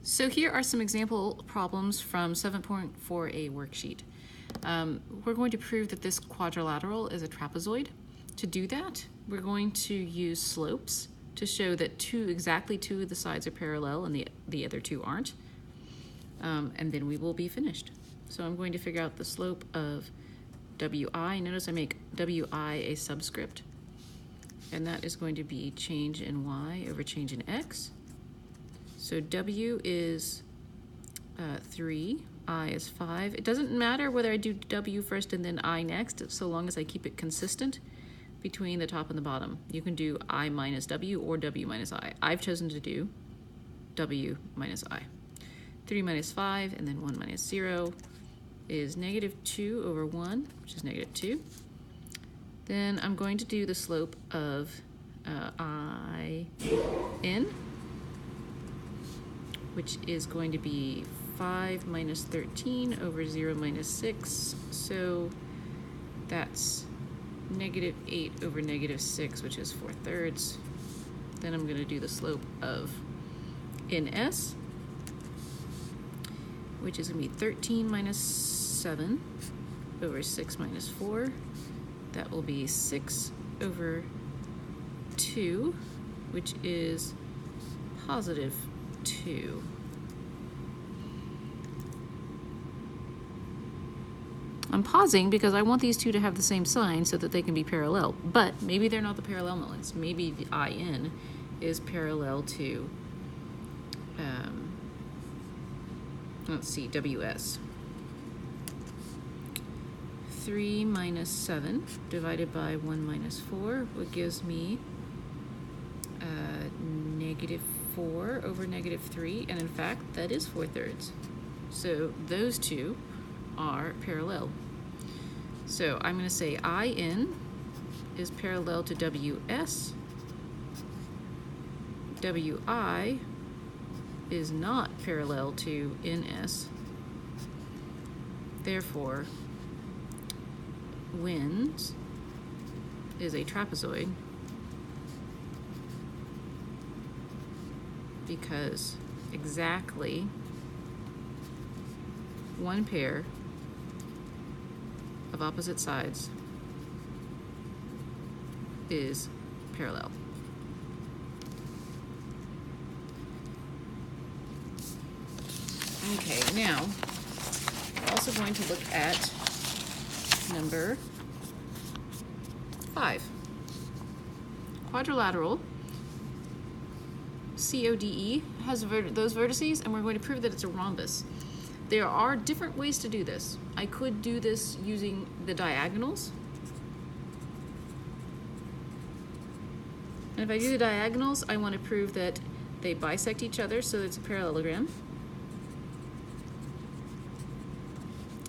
So here are some example problems from 7.4a worksheet. We're going to prove that this quadrilateral is a trapezoid. To do that, we're going to use slopes to show that exactly two of the sides are parallel and the other two aren't. And then we will be finished. So I'm going to figure out the slope of WI. Notice I make WI a subscript. And that is going to be change in Y over change in X. So W is 3, I is 5. It doesn't matter whether I do W first and then I next, so long as I keep it consistent between the top and the bottom. You can do I minus W or W minus I. I've chosen to do W minus I. 3 minus 5 and then 1 minus 0 is negative 2 over 1, which is negative 2. Then I'm going to do the slope of I n, which is going to be 5 minus 13 over 0 minus 6. So that's negative 8 over negative 6, which is 4/3. Then I'm going to do the slope of ns, which is going to be 13 minus 7 over 6 minus 4. That will be 6 over 2, which is positive 2. I'm pausing because I want these two to have the same sign so that they can be parallel, but maybe they're not the parallel elements. Maybe the IN is parallel to, let's see, WS. 3 minus 7 divided by 1 minus 4, what gives me negative 4 over negative 3, and in fact, that is 4/3. So those two are parallel. So I'm going to say IN is parallel to WS. WI is not parallel to NS. Therefore, WINS is a trapezoid because exactly one pair of opposite sides is parallel. Okay, now we're also going to look at number 5. Quadrilateral CODE has those vertices, and we're going to prove that it's a rhombus. There are different ways to do this. I could do this using the diagonals. And if I do the diagonals, I want to prove that they bisect each other, so it's a parallelogram.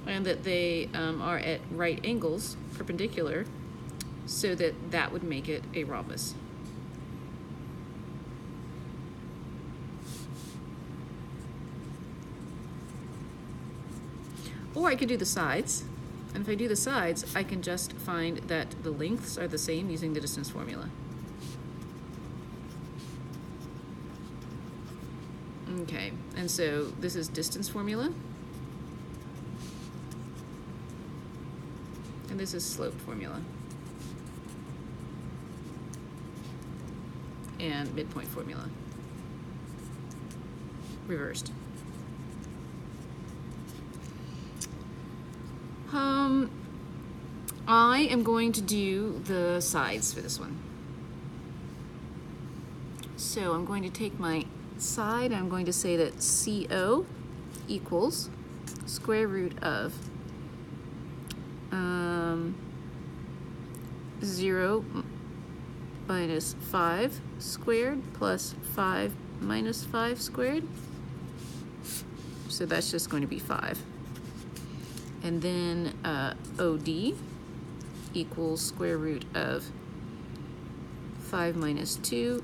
And that they are at right angles, perpendicular, so that that would make it a rhombus. Or I could do the sides, and if I do the sides, I can just find that the lengths are the same using the distance formula. Okay, and so this is distance formula, and this is slope formula, and midpoint formula, reversed. I am going to do the sides for this one. So I'm going to take my side, and I'm going to say that CO equals square root of 0 minus 5 squared plus 5 minus 5 squared. So that's just going to be 5. And then OD equals square root of 5 minus 2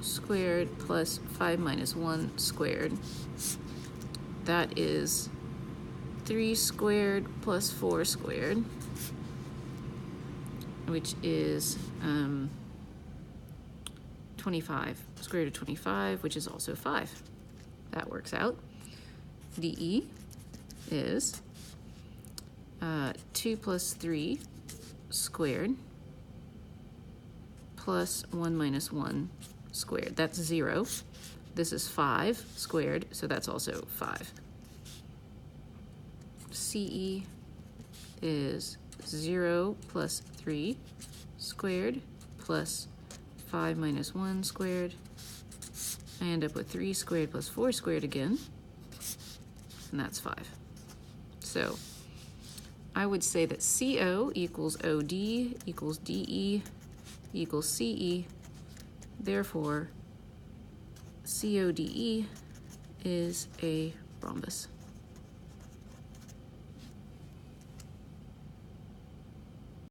squared plus 5 minus 1 squared. That is 3 squared plus 4 squared, which is 25. Square root of 25, which is also 5. that works out. DE is 2 plus 3 squared plus 1 minus 1 squared. That's 0. This is 5 squared, so that's also 5. CE is 0 plus 3 squared plus 5 minus 1 squared. I end up with 3 squared plus 4 squared again, and that's 5. So I would say that CO equals OD equals DE equals CE. Therefore, CODE is a rhombus.